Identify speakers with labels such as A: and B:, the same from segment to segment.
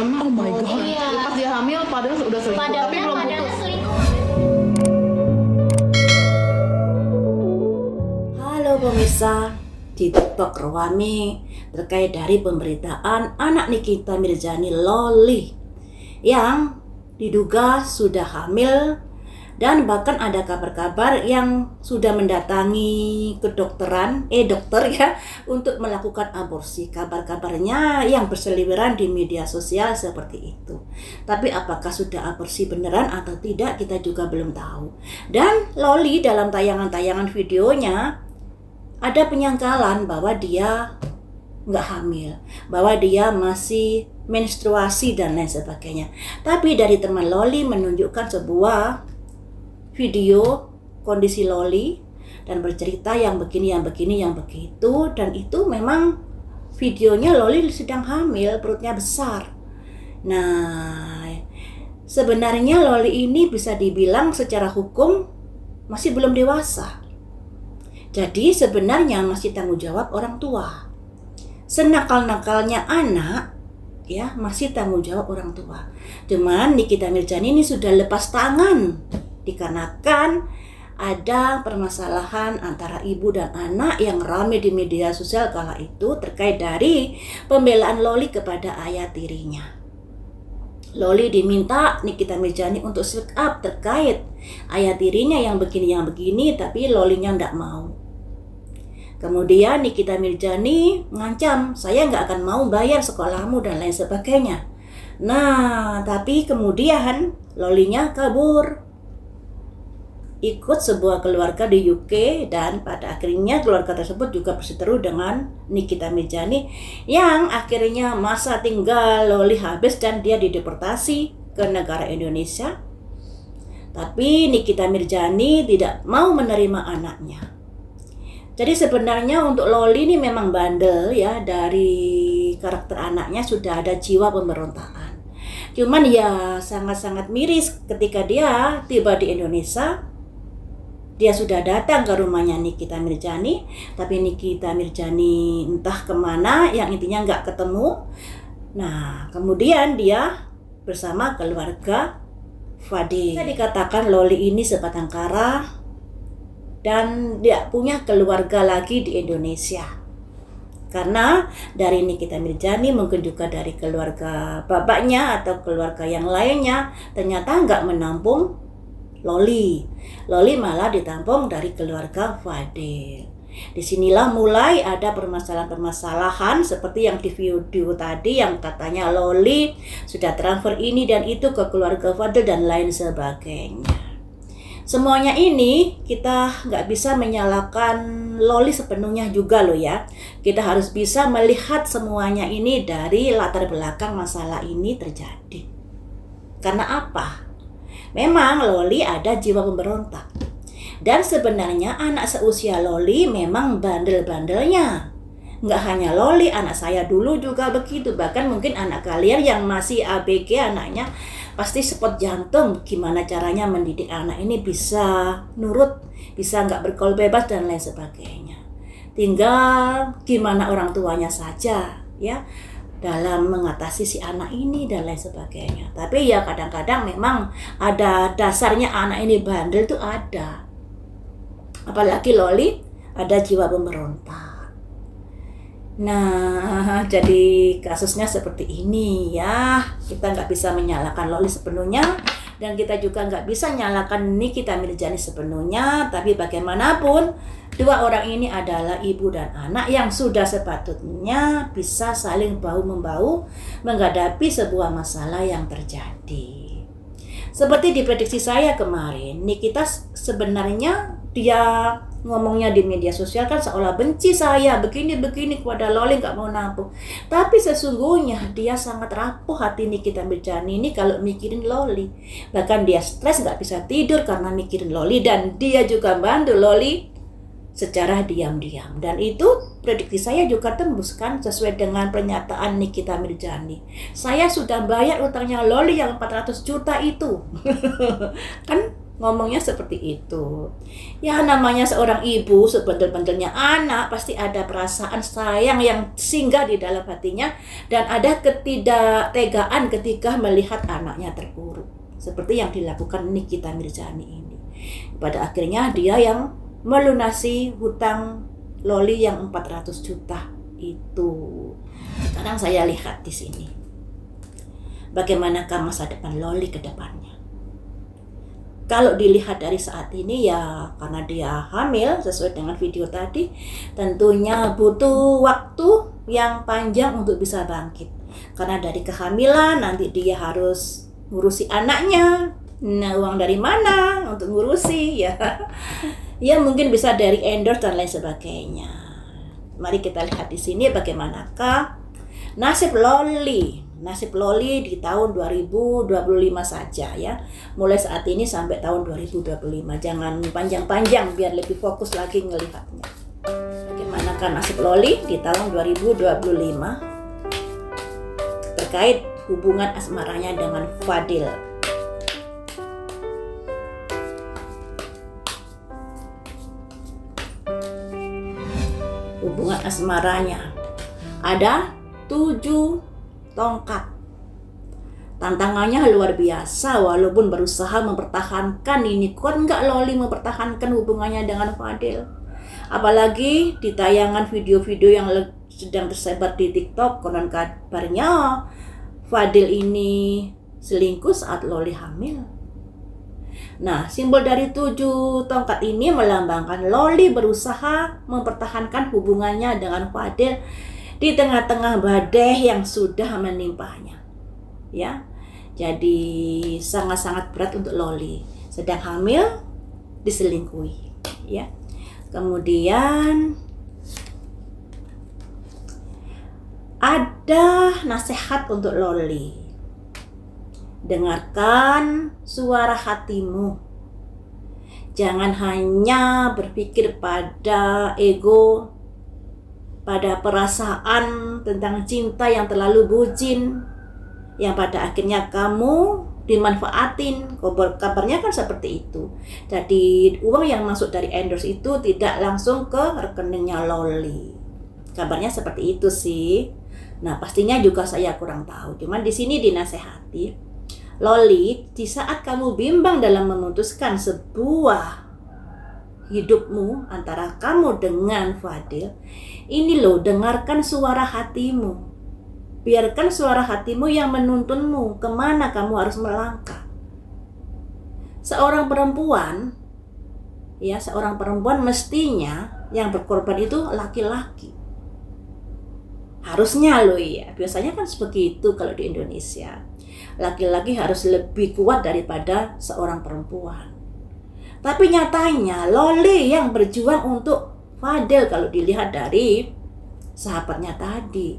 A: Oh my God.
B: Iya.
C: Pas dia hamil padahal udah selingkuh, tapi belum
B: Padahal
C: putus.
B: selingkuh.
D: Halo pemirsa, di TikTok Rame terkait dari pemberitaan anak Nikita Mirzani Loli yang diduga sudah hamil, dan bahkan ada kabar-kabar yang sudah mendatangi kedokteran, dokter ya, untuk melakukan aborsi. Kabar-kabarnya yang berseliweran di media sosial seperti itu. Tapi apakah sudah aborsi beneran atau tidak, kita juga belum tahu. Dan Loli dalam tayangan-tayangan videonya ada penyangkalan bahwa dia nggak hamil, bahwa dia masih menstruasi dan lain sebagainya. Tapi dari teman Loli menunjukkan sebuah video kondisi Loli dan bercerita yang begini, yang begini, yang begitu, dan itu memang videonya Loli sedang hamil, perutnya besar. Nah, sebenarnya Loli ini bisa dibilang secara hukum masih belum dewasa. Jadi sebenarnya masih tanggung jawab orang tua. Senakal-nakalnya anak, ya, masih tanggung jawab orang tua. Cuman Nikita Mirzani ini sudah lepas tangan dikarenakan ada permasalahan antara ibu dan anak yang ramai di media sosial kala itu terkait dari pembelaan Loli kepada ayah tirinya. Loli diminta Nikita Mirzani untuk speak up terkait ayah tirinya yang begini, tapi Lolinya nggak mau. Kemudian Nikita Mirzani mengancam, saya nggak akan mau bayar sekolahmu dan lain sebagainya. Nah, tapi kemudian Lolinya kabur, ikut sebuah keluarga di UK, dan pada akhirnya keluarga tersebut juga berseteru dengan Nikita Mirzani yang akhirnya masa tinggal Loli habis dan dia dideportasi ke negara Indonesia. Tapi Nikita Mirzani tidak mau menerima anaknya. Jadi sebenarnya untuk Loli ini memang bandel ya, dari karakter anaknya sudah ada jiwa pemberontakan. Cuman ya sangat-sangat miris ketika dia tiba di Indonesia. Dia sudah datang ke rumahnya Nikita Mirzani, tapi Nikita Mirzani entah kemana, yang intinya nggak ketemu. Nah, kemudian dia bersama keluarga Fadil. Bisa dikatakan Loli ini sebatang kara dan dia punya keluarga lagi di Indonesia. Karena dari Nikita Mirzani, mungkin juga dari keluarga bapaknya atau keluarga yang lainnya, ternyata nggak menampung Loli malah ditampung dari keluarga Fadil. Disinilah mulai ada permasalahan-permasalahan seperti yang di video tadi yang katanya Loli sudah transfer ini dan itu ke keluarga Fadil dan lain sebagainya. Semuanya ini kita nggak bisa menyalahkan Loli sepenuhnya juga loh ya. Kita harus bisa melihat semuanya ini dari latar belakang masalah ini terjadi. Karena apa? Memang Loli ada jiwa pemberontak. Dan sebenarnya anak seusia Loli memang bandel-bandelnya. Nggak hanya Loli, anak saya dulu juga begitu. Bahkan mungkin anak kalian yang masih ABG anaknya pasti spot jantung. Gimana caranya mendidik anak ini bisa nurut, bisa nggak bergaul bebas dan lain sebagainya. Tinggal gimana orang tuanya saja ya dalam mengatasi si anak ini dan lain sebagainya. Tapi ya kadang-kadang memang ada dasarnya anak ini bandel itu ada. Apalagi Loli ada jiwa pemberontak. Nah, jadi kasusnya seperti ini ya. Kita nggak bisa menyalahkan Loli sepenuhnya, dan kita juga nggak bisa menyalahkan Nikita Mirzani sepenuhnya. Tapi bagaimanapun, dua orang ini adalah ibu dan anak yang sudah sepatutnya bisa saling bahu-membahu menghadapi sebuah masalah yang terjadi. Seperti diprediksi saya kemarin, Nikita sebenarnya dia ngomongnya di media sosial kan seolah benci saya, begini-begini kepada Loli, nggak mau nampung. Tapi sesungguhnya dia sangat rapuh hati Nikita Mirzani ini kalau mikirin Loli. Bahkan dia stres, nggak bisa tidur karena mikirin Loli, dan dia juga bantu Loli secara diam-diam. Dan itu prediksi saya juga tembus kan, sesuai dengan pernyataan Nikita Mirzani. Saya sudah bayar utangnya Loli yang 400 juta itu. Kan ngomongnya seperti itu. Ya namanya seorang ibu, sebendel-bendelnya anak, pasti ada perasaan sayang yang singgah di dalam hatinya, dan ada ketidaktegaan ketika melihat anaknya terpuruk. Seperti yang dilakukan Nikita Mirzani ini. Pada akhirnya dia yang melunasi hutang Loli yang 400 juta itu. Sekarang saya lihat di sini. Bagaimanakah masa depan Loli ke depannya? Kalau dilihat dari saat ini ya, karena dia hamil sesuai dengan video tadi, tentunya butuh waktu yang panjang untuk bisa bangkit. Karena dari kehamilan nanti dia harus ngurusi anaknya. Nah, uang dari mana untuk ngurusi ya? Ya mungkin bisa dari endorse dan lain sebagainya. Mari kita lihat di sini bagaimanakah nasib Loli. Nasib Loli di tahun 2025 saja ya. Mulai saat ini sampai tahun 2025. Jangan panjang-panjang biar lebih fokus lagi ngelihatnya. Bagaimanakah nasib Loli di tahun 2025 terkait hubungan asmaranya dengan Fadil. Hubungan asmaranya ada 7 tongkat. Tantangannya luar biasa walaupun berusaha mempertahankan ini. Kuat nggak Loli mempertahankan hubungannya dengan Fadil? Apalagi di tayangan video-video yang sedang tersebar di TikTok, konon kabarnya Fadil ini selingkuh saat Loli hamil. Nah, simbol dari 7 tongkat ini melambangkan Loli berusaha mempertahankan hubungannya dengan Fadil di tengah-tengah badai yang sudah menimpanya. Ya. Jadi sangat-sangat berat untuk Loli. Sedang hamil, diselingkuhi, ya. Kemudian ada nasihat untuk Loli. Dengarkan suara hatimu. Jangan hanya berpikir pada ego, pada perasaan tentang cinta yang terlalu bucin, yang pada akhirnya kamu dimanfaatin. Kabarnya kan seperti itu. Jadi uang yang masuk dari endorse itu tidak langsung ke rekeningnya Loli. Kabarnya seperti itu sih. Nah, pastinya juga saya kurang tahu. Cuman di sini dinasehati, Loli, di saat kamu bimbang dalam memutuskan sebuah hidupmu antara kamu dengan Fadil, ini loh, dengarkan suara hatimu. Biarkan suara hatimu yang menuntunmu kemana kamu harus melangkah. Seorang perempuan mestinya yang berkorban itu laki-laki. Harusnya loh ya, biasanya kan seperti itu kalau di Indonesia. Laki-laki harus lebih kuat daripada seorang perempuan. Tapi nyatanya Loli yang berjuang untuk Fadil kalau dilihat dari sahabatnya tadi.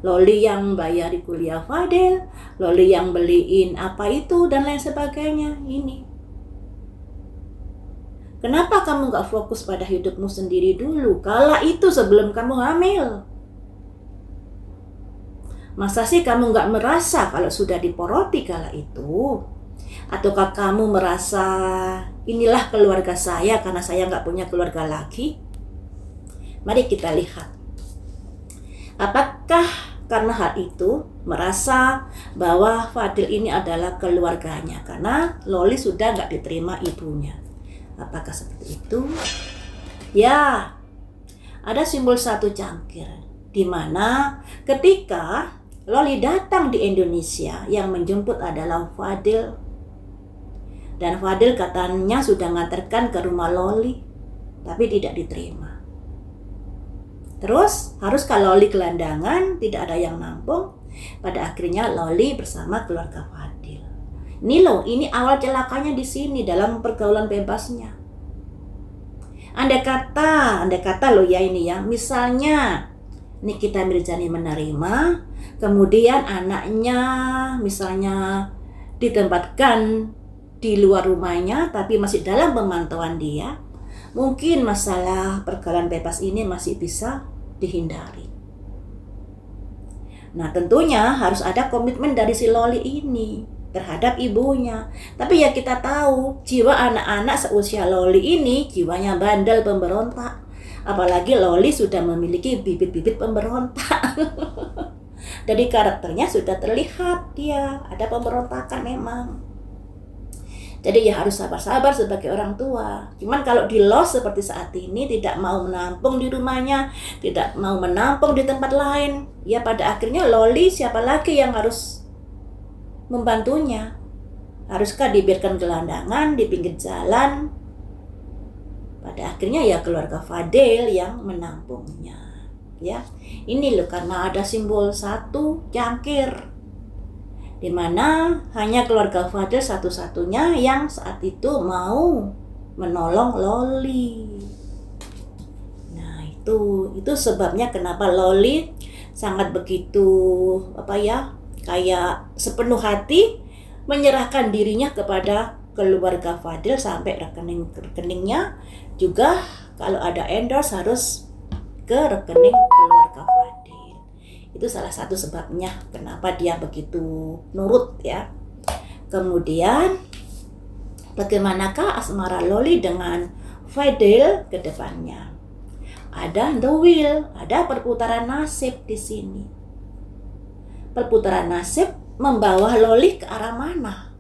D: Loli yang bayari kuliah Fadil, Loli yang beliin apa itu dan lain sebagainya. Ini. Kenapa kamu gak fokus pada hidupmu sendiri dulu? Kala itu sebelum kamu hamil. Masa sih kamu gak merasa kalau sudah diporoti kala itu? Ataukah kamu merasa inilah keluarga saya karena saya nggak punya keluarga lagi? Mari kita lihat. Apakah karena hal itu merasa bahwa Fadil ini adalah keluarganya karena Loli sudah nggak diterima ibunya? Apakah seperti itu? Ya, ada simbol 1 cangkir di mana ketika Loli datang di Indonesia yang menjemput adalah Fadil. Dan Fadil katanya sudah nganterkan ke rumah Loli, tapi tidak diterima. Terus haruskah Loli gelandangan, tidak ada yang nampung? Pada akhirnya Loli bersama keluarga Fadil. Ini awal celakanya di sini dalam pergaulan bebasnya. Andai kata loh ya ini ya, misalnya Nikita Mirzani menerima, kemudian anaknya misalnya ditempatkan di luar rumahnya tapi masih dalam pemantauan dia, mungkin masalah pergaulan bebas ini masih bisa dihindari. Nah, tentunya harus ada komitmen dari si Loli ini. terhadap ibunya. Tapi ya kita tahu, jiwa anak-anak seusia Loli ini jiwanya bandel, pemberontak. Apalagi Loli sudah memiliki bibit-bibit pemberontak. Jadi karakternya sudah terlihat dia ada pemberontakan memang. Jadi ya harus sabar-sabar sebagai orang tua. Cuman kalau di los seperti saat ini tidak mau menampung di rumahnya, tidak mau menampung di tempat lain, ya pada akhirnya Loli siapa lagi yang harus membantunya? Haruskah dibiarkan gelandangan di pinggir jalan? Pada akhirnya ya keluarga Fadil yang menampungnya. Ya, ini loh karena ada simbol satu cangkir, di mana hanya keluarga Fadil satu-satunya yang saat itu mau menolong Loli. Nah itu sebabnya kenapa Loli sangat begitu kayak sepenuh hati menyerahkan dirinya kepada keluarga Fadil sampai rekeningnya juga kalau ada endorse harus ke rekening keluarga Fadil. Itu salah satu sebabnya kenapa dia begitu nurut ya. Kemudian bagaimanakah asmara Loli dengan Fadil ke depannya? Ada the wheel, ada perputaran nasib di sini. Perputaran nasib membawa Loli ke arah mana?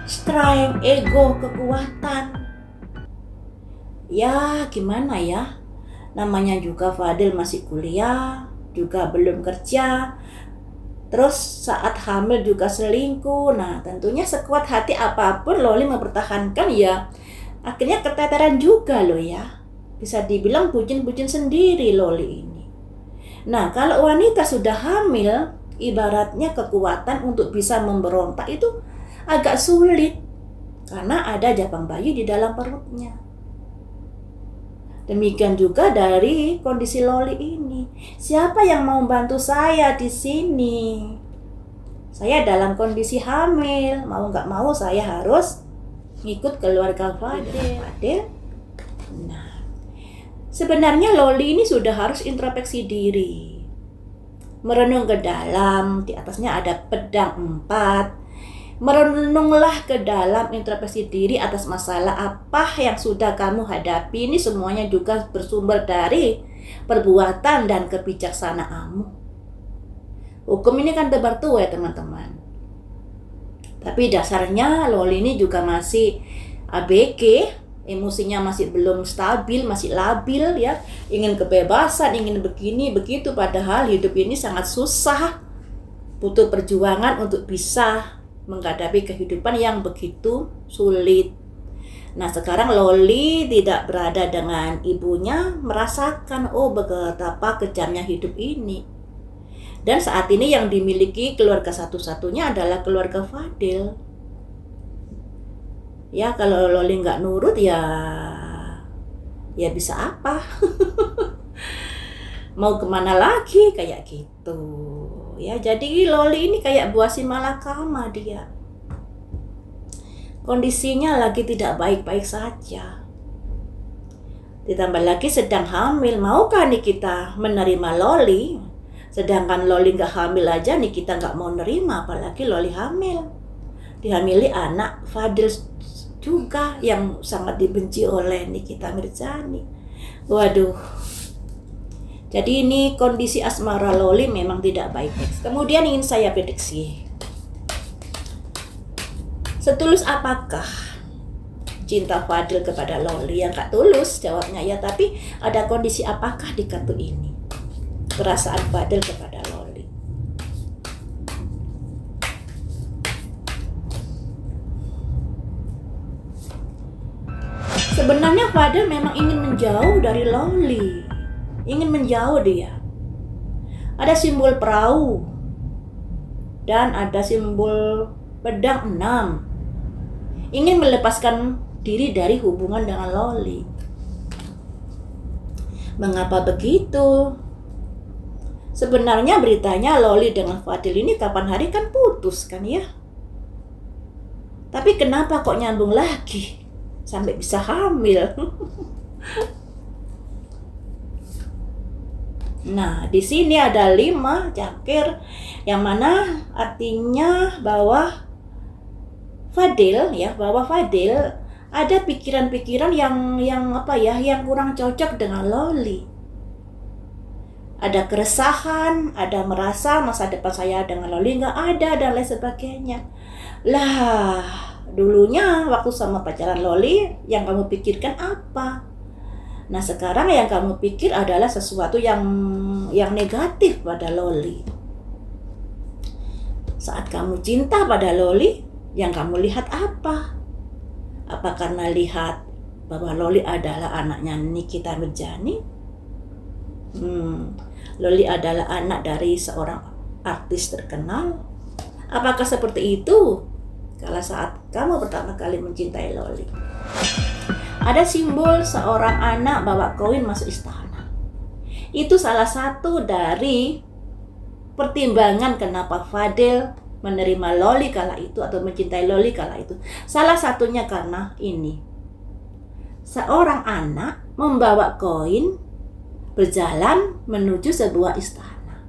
D: Strength, ego, kekuatan. Ya gimana ya, namanya juga Fadil masih kuliah, juga belum kerja, terus saat hamil juga selingkuh. Nah tentunya sekuat hati apapun Loli mempertahankan ya akhirnya keteteran juga loh ya. Bisa dibilang bucin-bucin sendiri Loli ini. Nah kalau wanita sudah hamil, ibaratnya kekuatan untuk bisa memberontak itu agak sulit karena ada jabang bayi di dalam perutnya. Demikian juga dari kondisi Loli ini. Siapa yang mau bantu saya di sini? Saya dalam kondisi hamil, mau nggak mau saya harus ngikut keluarga Fadil. Nah, sebenarnya Loli ini sudah harus introspeksi diri, merenung ke dalam. Di atasnya ada pedang 4. Merenunglah ke dalam, introspeksi diri atas masalah apa yang sudah kamu hadapi. Ini semuanya juga bersumber dari perbuatan dan kebijaksanaanmu. Hukum ini kan tebar tuai teman-teman. Tapi dasarnya Loli ini juga masih ABG, emosinya masih belum stabil, masih labil ya. Ingin kebebasan, ingin begini, begitu. Padahal hidup ini sangat susah. Butuh perjuangan untuk bisa menghadapi kehidupan yang begitu sulit. Nah sekarang Loli tidak berada dengan ibunya, merasakan betapa kejamnya hidup ini. Dan saat ini yang dimiliki keluarga satu-satunya adalah keluarga Fadil. Ya kalau Loli nggak nurut ya bisa apa? Mau kemana lagi kayak gitu. Ya, jadi Loli ini kayak buah si malakama dia. Kondisinya lagi tidak baik-baik saja. Ditambah lagi sedang hamil. Maukah nih kita menerima Loli? Sedangkan Loli nggak hamil aja nih kita nggak mau nerima, apalagi Loli hamil. Dihamili anak Fadil juga yang sangat dibenci oleh Nikita Mirzani. Waduh. Jadi ini kondisi asmara Loli memang tidak baik-baik. Kemudian ingin saya prediksi. Setulus apakah cinta Fadil kepada Loli? Yang gak tulus jawabnya ya, tapi ada kondisi apakah di kartu ini? Perasaan Fadil kepada Loli. Sebenarnya Fadil memang ingin menjauh dari Loli. Ingin menjauh dia. Ada simbol perahu dan ada simbol pedang 6. Ingin melepaskan diri dari hubungan dengan Loli. Mengapa begitu? Sebenarnya beritanya Loli dengan Fadil ini kapan hari kan putus kan ya. Tapi kenapa kok nyambung lagi sampai bisa hamil? Nah, di sini ada 5 cangkir, yang mana artinya bahwa Fadil ada pikiran-pikiran yang kurang cocok dengan Loli. Ada keresahan, ada merasa masa depan saya dengan Loli nggak ada dan lain sebagainya. Lah, dulunya waktu sama pacaran Loli, yang kamu pikirkan apa? Nah, sekarang yang kamu pikir adalah sesuatu yang negatif pada Loli. Saat kamu cinta pada Loli, yang kamu lihat apa? Apa karena lihat bahwa Loli adalah anaknya Nikita Mirzani? Loli adalah anak dari seorang artis terkenal? Apakah seperti itu? Kalau saat kamu pertama kali mencintai Loli, ada simbol seorang anak bawa koin masuk istana. Itu salah satu dari pertimbangan kenapa Fadil menerima Loli kala itu atau mencintai Loli kala itu. Salah satunya karena ini. Seorang anak membawa koin berjalan menuju sebuah istana.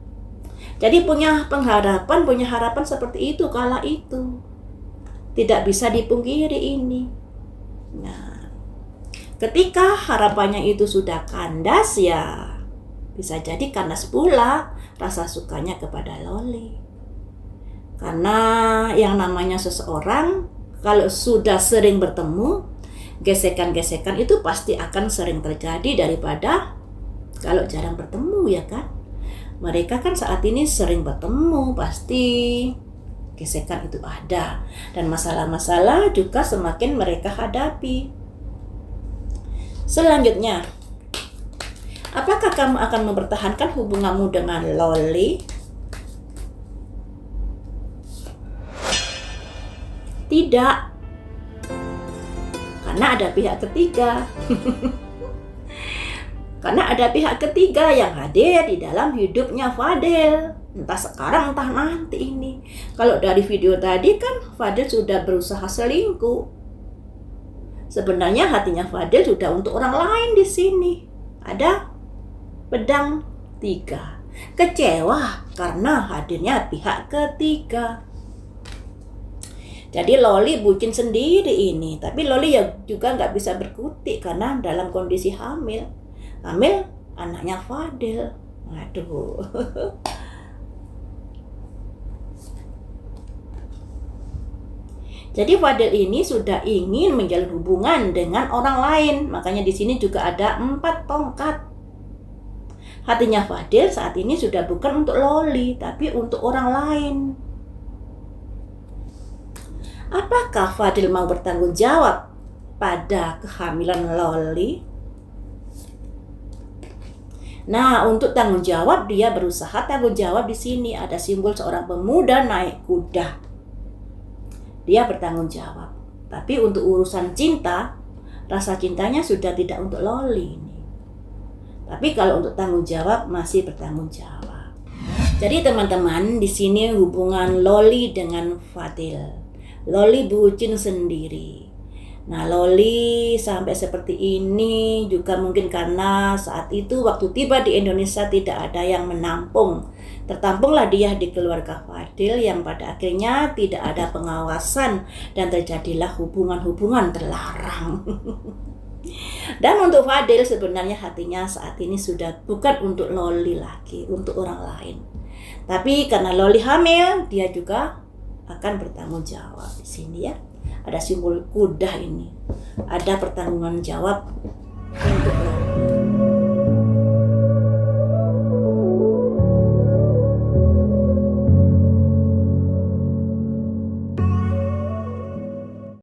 D: Jadi punya harapan seperti itu kala itu. Tidak bisa dipungkiri ini. Nah, ketika harapannya itu sudah kandas, ya bisa jadi kandas pula rasa sukanya kepada Loli. Karena yang namanya seseorang kalau sudah sering bertemu, gesekan-gesekan itu pasti akan sering terjadi daripada kalau jarang bertemu, ya kan? Mereka kan saat ini sering bertemu, pasti gesekan itu ada. Dan masalah-masalah juga semakin mereka hadapi. Selanjutnya, apakah kamu akan mempertahankan hubunganmu dengan Loli? Tidak. Karena ada pihak ketiga. Karena ada pihak ketiga yang hadir di dalam hidupnya Fadil. Entah sekarang, entah nanti ini. Kalau dari video tadi kan Fadil sudah berusaha selingkuh. Sebenarnya hatinya Fadil sudah untuk orang lain di sini. Ada pedang 3. Kecewa karena hadirnya pihak ketiga. Jadi Loli bucin sendiri ini. Tapi Loli ya juga nggak bisa berkutik karena dalam kondisi hamil. Hamil anaknya Fadil. Aduh. Jadi Fadil ini sudah ingin menjalin hubungan dengan orang lain. Makanya di sini juga ada 4 tongkat. Hatinya Fadil saat ini sudah bukan untuk Loli, tapi untuk orang lain. Apakah Fadil mau bertanggung jawab pada kehamilan Loli? Nah, untuk tanggung jawab dia berusaha tanggung jawab di sini ada simbol seorang pemuda naik kuda. Dia bertanggung jawab. Tapi untuk urusan cinta, rasa cintanya sudah tidak untuk Loli ini. Tapi kalau untuk tanggung jawab masih bertanggung jawab. Jadi teman-teman, di sini hubungan Loli dengan Fadil. Loli bucin sendiri. Nah, Loli sampai seperti ini juga mungkin karena saat itu waktu tiba di Indonesia tidak ada yang menampung. Tertampunglah dia di keluarga Fadil yang pada akhirnya tidak ada pengawasan dan terjadilah hubungan-hubungan terlarang. Dan untuk Fadil sebenarnya hatinya saat ini sudah bukan untuk Loli lagi, untuk orang lain. Tapi karena Loli hamil, dia juga akan bertanggung jawab di sini ya. Ada simbol kuda ini. Ada pertanggungan jawab untuk Loli.